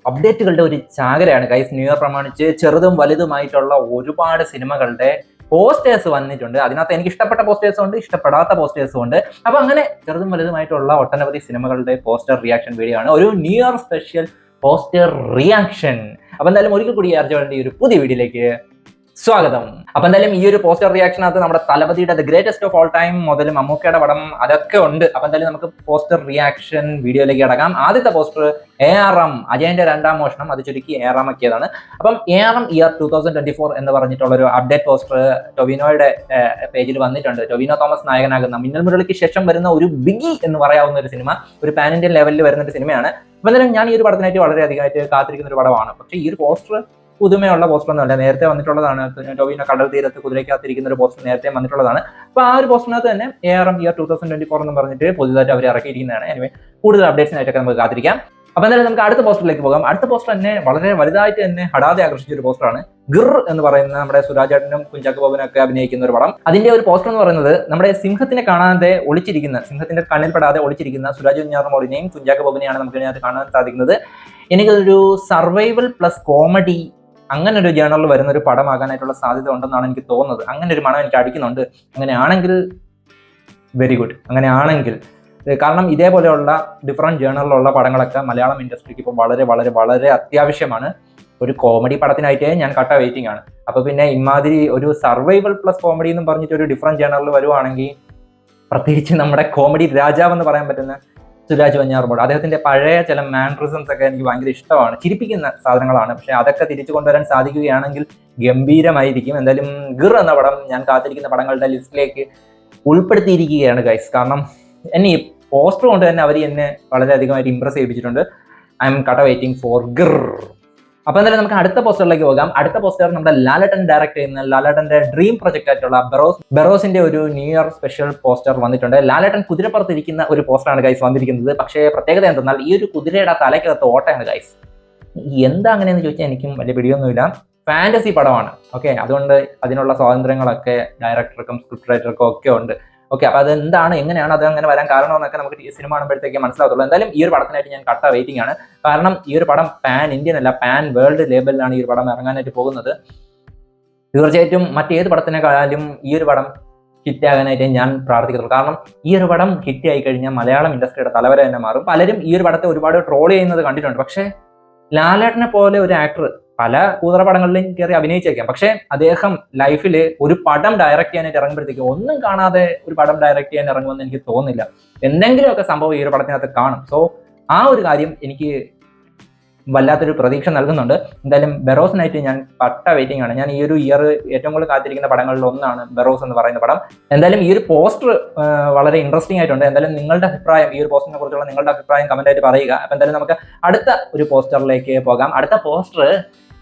അപ്ഡേറ്റുകളുടെ ഒരു ചാകരയാണ് guys. New year പ്രമാണിച്ച് ചെറുതും വലുതുമായിട്ടുള്ള ഒരുപാട് സിനിമകളുടെ പോസ്റ്റേഴ്സ് വന്നിട്ടുണ്ട്. അതിനകത്ത് എനിക്ക് ഇഷ്ടപ്പെട്ട പോസ്റ്റേഴ്സും ഉണ്ട്, ഇഷ്ടപ്പെടാത്ത പോസ്റ്റേഴ്സും ഉണ്ട്. അപ്പൊ അങ്ങനെ ചെറുതും വലുതുമായിട്ടുള്ള ഒട്ടനവധി സിനിമകളുടെ പോസ്റ്റർ റിയാക്ഷൻ വീഡിയോ ആണ്, ഒരു new year special poster reaction. അപ്പൊ എന്തായാലും ഒരിക്കൽ കൂടി ഈ ഒരു പുതിയ വീഡിയോയിലേക്ക് സ്വാഗതം. അപ്പൊ എന്തായാലും ഈ ഒരു പോസ്റ്റർ റിയാക്ഷനകത്ത് നമ്മുടെ തലപതിയുടെ the greatest of all time മുതൽ മമ്മൂക്കയുടെ പടം അതൊക്കെ ഉണ്ട്. അപ്പൊ എന്തായാലും നമുക്ക് പോസ്റ്റർ റിയാക്ഷൻ വീഡിയോയിലേക്ക് കടക്കാം. ആദ്യത്തെ പോസ്റ്റർ ARM അജയന്റെ രണ്ടാം മോഷണം, അത് ചുരുക്കി ARM ആക്കിയതാണ്. അപ്പം ARM ഇയർ 2024 എന്ന് പറഞ്ഞിട്ടുള്ള ഒരു അപ്ഡേറ്റ് പോസ്റ്റർ ടൊവിനോയുടെ പേജിൽ വന്നിട്ടുണ്ട്. ടൊവിനോ തോമസ് നായകനാകുന്ന മിന്നൽ മുരളിക്ക് ശേഷം വരുന്ന ഒരു ബിഗി എന്ന് പറയാവുന്ന ഒരു സിനിമ, ഒരു പാൻ ഇന്ത്യൻ ലെവലിൽ വരുന്ന ഒരു സിനിമയാണ്. അപ്പൊ എന്തായാലും ഞാൻ ഈ ഒരു പടത്തിനായിട്ട് വളരെ അധികമായിട്ട് കാത്തിരിക്കുന്ന ഒരു പടമാണ്. പക്ഷേ ഈ ഒരു പോസ്റ്റർ പുതുമയുള്ള പോസ്റ്റർ ഒന്നുമല്ല, നേരത്തെ വന്നിട്ടുള്ളതാണ്. ടൊവിനോ കടൽ തീരത്ത് കുതിരയ്ക്കകത്തിരിക്കുന്ന ഒരു പോസ്റ്റർ നേരത്തെ വന്നിട്ടുള്ളതാണ്. അപ്പൊ ആ ഒരു പോസ്റ്ററിനകത്ത് തന്നെ ARM ഇയർ 2024 എന്ന് പറഞ്ഞിട്ട് പുതുതായിട്ട് അവർ ഇറക്കിയിരിക്കുന്നതാണ്. എനിവേ കൂടുതൽ അപ്ഡേറ്റ്സിനായിട്ടൊക്കെ നമുക്ക് കാത്തിരിക്കാം. അപ്പൊ എന്തായാലും നമുക്ക് അടുത്ത പോസ്റ്ററിലേക്ക് പോകാം. അടുത്ത പോസ്റ്റർ തന്നെ വളരെ വലുതായിട്ട് തന്നെ ഹടാതെ ആകർഷിച്ച ഒരു പോസ്റ്ററാണ്. ഗിർ എന്ന് പറയുന്ന നമ്മുടെ സുരാജേട്ടനും കുഞ്ചാക്കോ ബോബനും ഒക്കെ അഭിനയിക്കുന്ന ഒരു പടം. അതിന്റെ ഒരു പോസ്റ്റർ എന്ന് പറയുന്നത് നമ്മുടെ സിംഹത്തിനെ കാണാതെ ഒളിച്ചിരിക്കുന്ന, സിംഹത്തിന്റെ കണ്ണിൽപ്പെടാതെ ഒളിച്ചിരിക്കുന്ന സുരാജ് വെഞ്ഞാറമൂടിനെയും കുഞ്ചാക്കോ ബോബനെയാണ് നമുക്ക് ഇതിനകത്ത് കാണാൻ സാധിക്കുന്നത്. എനിക്കൊരു സർവൈവൽ പ്ലസ് കോമഡി അങ്ങനെ ഒരു ജേണറിൽ വരുന്ന ഒരു പടമാകാനായിട്ടുള്ള സാധ്യത ഉണ്ടെന്നാണ് എനിക്ക് തോന്നുന്നത്. അങ്ങനെ ഒരു മണം എനിക്ക് അടിക്കുന്നുണ്ട്. അങ്ങനെയാണെങ്കിൽ വെരി ഗുഡ്. അങ്ങനെയാണെങ്കിൽ കാരണം ഇതേപോലെയുള്ള ഡിഫറെന്റ് ജേണറിലുള്ള പടങ്ങളൊക്കെ മലയാളം ഇൻഡസ്ട്രിക്ക് ഇപ്പോൾ വളരെ വളരെ വളരെ അത്യാവശ്യമാണ്. ഒരു കോമഡി പടത്തിനായിട്ട് ഞാൻ കട്ട വെയിറ്റിംഗ് ആണ്. അപ്പൊ പിന്നെ ഇമാതിരി ഒരു സർവൈവൽ പ്ലസ് കോമഡി എന്ന് പറഞ്ഞിട്ട് ഒരു ഡിഫറെന്റ് ജേണറിൽ വരുവാണെങ്കിൽ, പ്രത്യേകിച്ച് നമ്മുടെ കോമഡി രാജാവ് എന്ന് പറയാൻ പറ്റുന്ന സുരാജ് വെഞ്ഞാറമൂട്, അദ്ദേഹത്തിന്റെ പഴയ ചില മാനറിസംസ് ഒക്കെ എനിക്ക് ഭയങ്കര ഇഷ്ടമാണ്. ചിരിപ്പിക്കുന്ന സാധനങ്ങളാണ്. പക്ഷെ അതൊക്കെ തിരിച്ചു കൊണ്ടുവരാൻ സാധിക്കുകയാണെങ്കിൽ ഗംഭീരമായിരിക്കും. എന്തായാലും ഗിർ എന്ന പടം ഞാൻ കാത്തിരിക്കുന്ന പടങ്ങളുടെ ലിസ്റ്റിലേക്ക് ഉൾപ്പെടുത്തിയിരിക്കുകയാണ് ഗൈസ്. കാരണം എന്നെ ഈ പോസ്റ്റർ കൊണ്ട് തന്നെ അവർ എന്നെ വളരെയധികമായിട്ട് ഇംപ്രസ് ചെയ്യിപ്പിച്ചിട്ടുണ്ട്. ഐ എം കട്ട വെയിറ്റിംഗ് ഫോർ ഗിർ. അപ്പൊ എന്തായാലും നമുക്ക് അടുത്ത പോസ്റ്ററിലേക്ക് പോകാം. അടുത്ത പോസ്റ്റർ നമ്മുടെ ലാലേട്ടൻ ഡയറക്ട് ചെയ്യുന്ന ലാലേട്ടന്റെ ഡ്രീം പ്രൊജക്ട് ആയിട്ടുള്ള ബെറോസിന്റെ ഒരു ന്യൂ ഇയർ സ്പെഷ്യൽ പോസ്റ്റർ വന്നിട്ടുണ്ട്. ലാലേട്ടൻ കുതിരപ്പുറത്തിരിക്കുന്ന ഒരു പോസ്റ്ററാണ് ഗൈസ് വന്നിരിക്കുന്നത്. പക്ഷേ പ്രത്യേകത എന്തെന്നാൽ ഈ ഒരു കുതിരയുടെ തലയ്ക്കകത്ത് ഓട്ടയാണ് ഗൈസ്. എന്താ അങ്ങനെയെന്ന് ചോദിച്ചാൽ എനിക്കും വലിയ പിടിയൊന്നുമില്ല. ഫാന്റസി പടമാണ്. ഓക്കെ, അതുകൊണ്ട് അതിനുള്ള സ്വാതന്ത്ര്യങ്ങളൊക്കെ ഡയറക്ടർക്കും സ്ക്രിപ്റ്റ് റൈറ്റർക്കും ഒക്കെ ഉണ്ട്. ഓക്കെ, അപ്പൊ അത് എന്താണ്, എങ്ങനെയാണ് അത് അങ്ങനെ വരാൻ കാരണമെന്നൊക്കെ നമുക്ക് ഈ സിനിമ കാണുമ്പോഴത്തേക്ക് മനസ്സിലാകത്തുള്ളൂ. എന്തായാലും ഈ ഒരു പടത്തിനായിട്ട് ഞാൻ കട്ട വെയിറ്റിംഗ് ആണ്. കാരണം ഈ ഒരു പടം പാൻ ഇന്ത്യൻ അല്ല, പാൻ വേൾഡ് ലേബലിലാണ് ഈ ഒരു പടം ഇറങ്ങാനായിട്ട് പോകുന്നത്. തീർച്ചയായിട്ടും മറ്റേത് പടത്തിനെക്കാളും ഈ ഒരു പടം ഹിറ്റാകാനായിട്ട് ഞാൻ പ്രാർത്ഥിക്കത്തുള്ളൂ. കാരണം ഈ ഒരു പടം ഹിറ്റ് ആയി കഴിഞ്ഞാൽ മലയാളം ഇൻഡസ്ട്രിയുടെ തലവര തന്നെ മാറും. പലരും ഈ ഒരു പടത്തെ ഒരുപാട് ട്രോൾ ചെയ്യുന്നത് കണ്ടിട്ടുണ്ട്. പക്ഷേ ലാലേട്ടനെ പോലെ ഒരു ആക്ടർ പല കൂതറ പടങ്ങളിലും കയറി അഭിനയിച്ചേക്കാം. പക്ഷെ അദ്ദേഹം ലൈഫിൽ ഒരു പടം ഡയറക്റ്റ് ചെയ്യാനായിട്ട് ഇറങ്ങുമ്പോഴത്തേക്ക് ഒന്നും കാണാതെ ഒരു പടം ഡയറക്റ്റ് ചെയ്യാൻ ഇറങ്ങുമെന്ന് എനിക്ക് തോന്നുന്നില്ല. എന്തെങ്കിലുമൊക്കെ സംഭവം ഈ ഒരു പടത്തിനകത്ത് കാണും. സോ ആ ഒരു കാര്യം എനിക്ക് വല്ലാത്തൊരു പ്രതീക്ഷ നൽകുന്നുണ്ട്. എന്തായാലും ബെറോസിനായിട്ട് ഞാൻ പട്ട വെയിറ്റിംഗ് ആണ്. ഞാൻ ഈ ഒരു ഇയർ ഏറ്റവും കൂടുതൽ കാത്തിരിക്കുന്ന പടങ്ങളിൽ ഒന്നാണ് ബെറോസ് എന്ന് പറയുന്ന പടം. എന്തായാലും ഈ ഒരു പോസ്റ്റർ വളരെ ഇൻട്രസ്റ്റിംഗ് ആയിട്ടുണ്ട്. എന്തായാലും നിങ്ങളുടെ അഭിപ്രായം, ഈ ഒരു പോസ്റ്ററിനെ കുറിച്ചുള്ള നിങ്ങളുടെ അഭിപ്രായം കമന്റ് ആയിട്ട് പറയുക. അപ്പൊ എന്തായാലും നമുക്ക് അടുത്ത ഒരു പോസ്റ്ററിലേക്ക് പോകാം. അടുത്ത പോസ്റ്റർ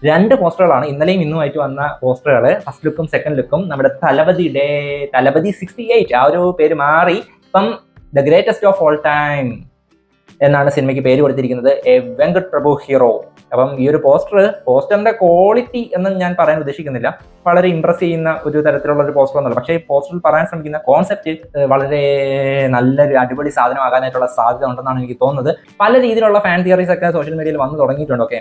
2 പോസ്റ്ററുകളാണ്, ഇന്നലെയും ഇന്നുമായിട്ട് വന്ന പോസ്റ്ററുകൾ. ഫസ്റ്റ് ലുക്കും സെക്കൻഡ് ലുക്കും നമ്മുടെ തലപതി 68 ആ ഒരു പേര് മാറി ഇപ്പം the greatest of all time എന്നാണ് സിനിമയ്ക്ക് പേര് കൊടുത്തിരിക്കുന്നത്. A Venkat Prabhu hero. അപ്പം ഈ ഒരു പോസ്റ്ററിന്റെ ക്വാളിറ്റി എന്ന് ഞാൻ പറയാൻ ഉദ്ദേശിക്കുന്നില്ല. വളരെ ഇംപ്രസ് ചെയ്യുന്ന ഒരു തരത്തിലുള്ള ഒരു പോസ്റ്റർ ഒന്നുമല്ല. പക്ഷേ ഈ പോസ്റ്ററിൽ പറയാൻ ശ്രമിക്കുന്ന കോൺസെപ്റ്റ് വളരെ നല്ലൊരു അടിപൊളി സാധനമാകാനായിട്ടുള്ള സാധ്യത ഉണ്ടെന്നാണ് എനിക്ക് തോന്നുന്നത്. പല രീതിയിലുള്ള ഫാൻ തിയറീസ് ഒക്കെ സോഷ്യൽ മീഡിയയിൽ വന്നു തുടങ്ങിയിട്ടുണ്ട്. ഓക്കെ,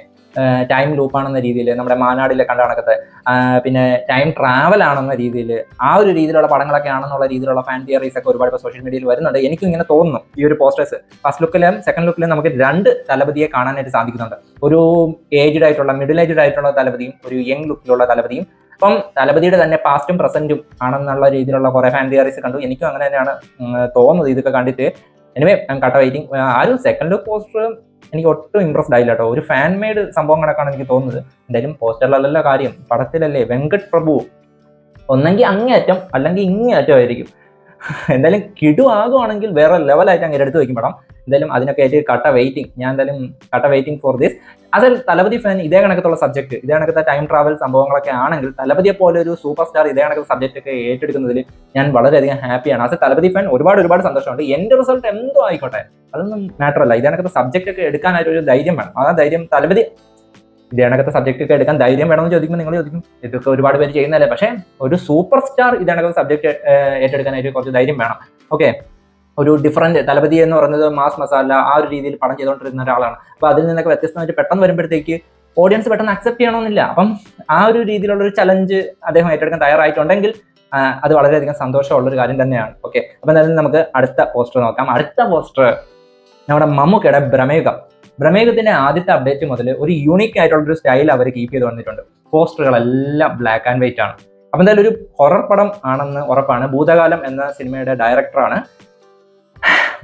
ടൈം ലൂപ്പാണെന്ന രീതിയിൽ, നമ്മുടെ മാനാടിലെ കണ്ട കണക്കത്തെ, പിന്നെ ടൈം ട്രാവൽ ആണെന്ന രീതിയിൽ, ആ ഒരു രീതിയിലുള്ള പടങ്ങളൊക്കെ ആണെന്നുള്ള രീതിയിലുള്ള ഫാൻ തിയറീസ് ഒക്കെ ഒരുപാട് സോഷ്യൽ മീഡിയയിൽ വരുന്നുണ്ട്. എനിക്കും ഇങ്ങനെ തോന്നുന്നു. ഈ ഒരു പോസ്റ്റേഴ്സ് ഫസ്റ്റ് ലുക്കിലും സെക്കൻഡ് ലുക്കിലും നമുക്ക് 2 തലപതിയെ കാണാനായിട്ട് സാധിക്കുന്നുണ്ട്. ഒരു ഏജ്ഡ് ആയിട്ടുള്ള, മിഡിൽ ഏജ്ഡ് ആയിട്ടുള്ള തലപതിയും ഒരു യങ് ലുക്കിലുള്ള തലപതിയും. അപ്പം തലപതിയുടെ തന്നെ പാസ്റ്റും പ്രസന്റും ആണെന്നുള്ള രീതിയിലുള്ള കുറെ ഫാൻ തിയറീസ് കണ്ടു. എനിക്കും അങ്ങനെ തന്നെയാണ് തോന്നുന്നത് ഇതൊക്കെ കണ്ടിട്ട്. എനിവേ കട്ട വെയിറ്റിംഗ്. ആ ഒരു സെക്കൻഡ് ലുക്ക് പോസ്റ്റർ എനിക്ക് ഒട്ടും ഇംപ്രസ്ഡ് ആയില്ല കേട്ടോ. ഒരു ഫാൻ മെയ്ഡ് സംഭവം കണക്കാണ് എനിക്ക് തോന്നുന്നത്. എന്തായാലും പോസ്റ്ററിലല്ല കാര്യം, പടത്തിലല്ലേ. വെങ്കട് പ്രഭു ഒന്നെങ്കിൽ അങ്ങേയറ്റം അല്ലെങ്കിൽ ഇങ്ങേയറ്റം ആയിരിക്കും. എന്തായാലും കിടു ആകുവാണെങ്കിൽ വേറെ ലെവലായിട്ട് അങ്ങനെ എടുത്ത് വയ്ക്കും പടം. എന്തായാലും അതിനൊക്കെ ആയിട്ട് കട്ട വെയിറ്റിംഗ്. ഞാൻ എന്തായാലും കട്ട വെയിറ്റിംഗ് ഫോർ ദിസ്. അതിൽ തലപതി ഫാൻ ഇതേ കണക്കത്തുള്ള സബ്ജക്ട്, ഇതേ കണക്കത്തെ ടൈം ട്രാവൽ സംഭവങ്ങളൊക്കെ ആണെങ്കിൽ തലപതിയെ പോലെ ഒരു സൂപ്പർ സ്റ്റാർ ഇതേ കണക്കത്തെ സബ്ജക്റ്റ് ഒക്കെ ഏറ്റെടുക്കുന്നതിൽ ഞാൻ വളരെയധികം ഹാപ്പിയാണ്. അത് തലപതി ഫാൻ ഒരുപാട് സന്തോഷമുണ്ട്. എന്റെ റിസൾട്ട് എന്തോ ആയിക്കോട്ടെ, അതൊന്നും മാറ്റർ അല്ല. ഇതേ കണക്കത്തെ സബ്ജക്റ്റ് ഒക്കെ എടുക്കാനായിട്ട് ഒരു ധൈര്യം വേണം. ആ ധൈര്യം തലപതി ഇതേ കണക്കത്തെ സബ്ജക്റ്റ് ഒക്കെ എടുക്കാൻ ധൈര്യം വേണമെന്ന് ചോദിക്കുമ്പോൾ നിങ്ങൾ ചോദിക്കും ഇതൊക്കെ ഒരുപാട് പേര് ചെയ്യുന്നതല്ലേ. പക്ഷേ ഒരു സൂപ്പർ സ്റ്റാർ ഇതേ കണക്കത്തെ സബ്ജക്റ്റ് ഏറ്റെടുക്കാനായിട്ട് കുറച്ച് ധൈര്യം വേണം. ഓക്കെ, ഒരു ഡിഫറൻറ്റ് തലപതി എന്ന് പറയുന്നത് മാസ് മസാല ആ ഒരു രീതിയിൽ പടം ചെയ്തുകൊണ്ടിരുന്ന ഒരാളാണ്. അപ്പോൾ അതിൽ നിന്നൊക്കെ വ്യത്യസ്തമായിട്ട് പെട്ടെന്ന് വരുമ്പോഴത്തേക്ക് ഓഡിയൻസ് പെട്ടെന്ന് അക്സെപ്റ്റ് ചെയ്യണമെന്നില്ല. അപ്പം ആ ഒരു രീതിയിലുള്ള ഒരു ചലഞ്ച് അദ്ദേഹം ഏറ്റെടുക്കാൻ തയ്യാറായിട്ടുണ്ടെങ്കിൽ അത് വളരെയധികം സന്തോഷമുള്ളൊരു കാര്യം തന്നെയാണ്. ഓക്കെ, അപ്പം എന്തായാലും നമുക്ക് അടുത്ത പോസ്റ്റർ നോക്കാം. അടുത്ത പോസ്റ്റർ നമ്മുടെ മമ്മൂക്കയുടെ ഭ്രമേകത്തിന്റെ ആദ്യത്തെ അപ്ഡേറ്റ് മുതൽ ഒരു യൂണിക് ആയിട്ടുള്ളൊരു സ്റ്റൈൽ അവർ കീപ്പ് ചെയ്ത് വന്നിട്ടുണ്ട്. പോസ്റ്ററുകളെല്ലാം ബ്ലാക്ക് ആൻഡ് വൈറ്റ് ആണ്. അപ്പം എന്തായാലും ഒരു ഹൊറർ പടം ആണെന്ന് ഉറപ്പാണ്. ഭൂതകാലം എന്ന സിനിമയുടെ ഡയറക്ടറാണ്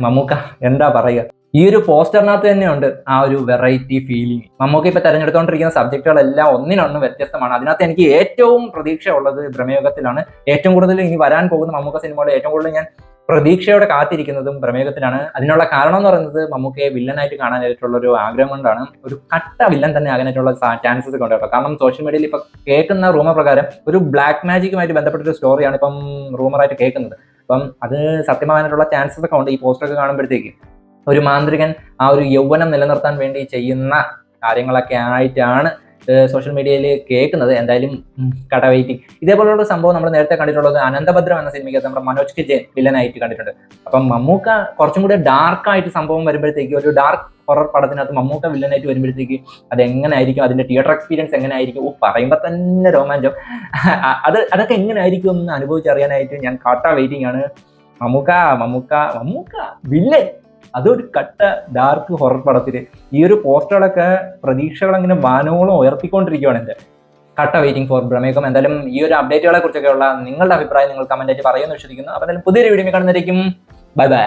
മമ്മൂക്ക. എന്താ പറയുക, ഈ ഒരു പോസ്റ്ററിനകത്ത് തന്നെയുണ്ട് ആ ഒരു വെറൈറ്റി ഫീലിംഗ്. മമ്മൂക്ക ഇപ്പൊ തെരഞ്ഞെടുത്തുകൊണ്ടിരിക്കുന്ന സബ്ജക്റ്റുകളെല്ലാം ഒന്നിനൊന്ന് വ്യത്യസ്തമാണ്. അതിനകത്ത് എനിക്ക് ഏറ്റവും പ്രതീക്ഷ ഉള്ളത് ഭ്രമയുഗത്തിലാണ്. ഏറ്റവും കൂടുതൽ ഇനി വരാൻ പോകുന്ന മമ്മൂക്ക സിനിമകളിൽ ഏറ്റവും കൂടുതൽ ഞാൻ പ്രതീക്ഷയോടെ കാത്തിരിക്കുന്നതും ഭ്രമയുഗത്തിലാണ്. അതിനുള്ള കാരണം എന്ന് പറയുന്നത് മമ്മൂക്കയെ വില്ലനായിട്ട് കാണാനായിട്ടുള്ള ഒരു ആഗ്രഹം കൊണ്ടാണ്. ഒരു കട്ട വില്ലൻ തന്നെ ആകാനായിട്ടുള്ള ചാൻസസ് ഒക്കെ ഉണ്ട് കേട്ടോ. കാരണം സോഷ്യൽ മീഡിയയിൽ ഇപ്പൊ കേൾക്കുന്ന റൂമർ പ്രകാരം ഒരു ബ്ലാക്ക് മാജിക്കുമായിട്ട് ബന്ധപ്പെട്ടൊരു സ്റ്റോറിയാണ് ഇപ്പം റൂമറായിട്ട് കേൾക്കുന്നത്. അപ്പം അത് സത്യമാകാനായിട്ടുള്ള ചാൻസസ് ഒക്കെ ഉണ്ട് ഈ പോസ്റ്ററൊക്കെ കാണുമ്പോഴത്തേക്ക്. ഒരു മാന്ത്രികൻ ആ ഒരു യൗവനം നിലനിർത്താൻ വേണ്ടി ചെയ്യുന്ന കാര്യങ്ങളൊക്കെ ആയിട്ടാണ് സോഷ്യൽ മീഡിയയിൽ കേൾക്കുന്നത്. എന്തായാലും കട വെയിറ്റിംഗ്. ഇതേപോലുള്ള സംഭവം നമ്മൾ നേരത്തെ കണ്ടിട്ടുള്ളത് അനന്തഭദ്രം എന്ന സിനിമയ്ക്ക് നമ്മുടെ മനോജ് കെ ജയൻ വില്ലനായിട്ട് കണ്ടിട്ടുണ്ട്. അപ്പം മമ്മൂക്ക കുറച്ചും കൂടി ഡാർക്കായിട്ട് സംഭവം വരുമ്പോഴത്തേക്ക്, ഒരു ഡാർക്ക് ഹൊറർ പടത്തിനകത്ത് മമ്മൂക്ക വില്ലനായിട്ട് വരുമ്പോഴത്തേക്ക് അത് എങ്ങനെ ആയിരിക്കും, അതിന്റെ തിയേറ്റർ എക്സ്പീരിയൻസ് എങ്ങനെ ആയിരിക്കും, പറയുമ്പോൾ തന്നെ രോമാഞ്ചം. അതൊക്കെ എങ്ങനെ ആയിരിക്കും എന്ന് അനുഭവിച്ചറിയാനായിട്ട് ഞാൻ കട്ട വെയിറ്റിംഗ് ആണ്. മമ്മൂക്ക വില്ലൻ, അതൊരു കട്ട ഡാർക്ക് ഹൊറർ പടത്തിന്. ഈ ഒരു പോസ്റ്ററുകളൊക്കെ പ്രതീക്ഷകൾ അങ്ങനെ വാനോളം ഉയർത്തിക്കൊണ്ടിരിക്കുകയാണ്. എൻ്റെ കട്ട വെയിറ്റിംഗ് ഫോർ ഭ്രമയുഗം. എന്തായാലും ഈ ഒരു അപ്ഡേറ്റുകളെ കുറിച്ചൊക്കെയുള്ള നിങ്ങളുടെ അഭിപ്രായം നിങ്ങൾ കമന്റ് ആയിട്ട് പറയുമെന്ന് വിശ്വസിക്കുന്നു. അപ്പോൾ എന്തായാലും പുതിയൊരു വീഡിയോ കാണുന്നതായിരിക്കും. Bye bye.